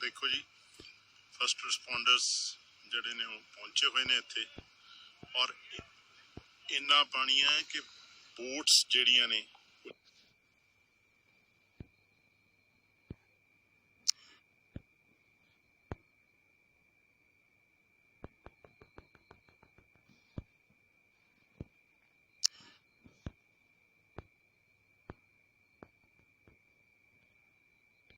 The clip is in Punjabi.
देखो जी फस्ट रिस्पोंडर्स ਜਿਹੜੇ ਨੇ ਉਹ ਪਹੁੰਚੇ ਹੋਏ ਨੇ ਇੱਥੇ ਔਰ ਇੰਨਾ ਪਾਣੀ ਹੈ ਕਿ बोट्स ਜਿਹੜੀਆਂ ਨੇ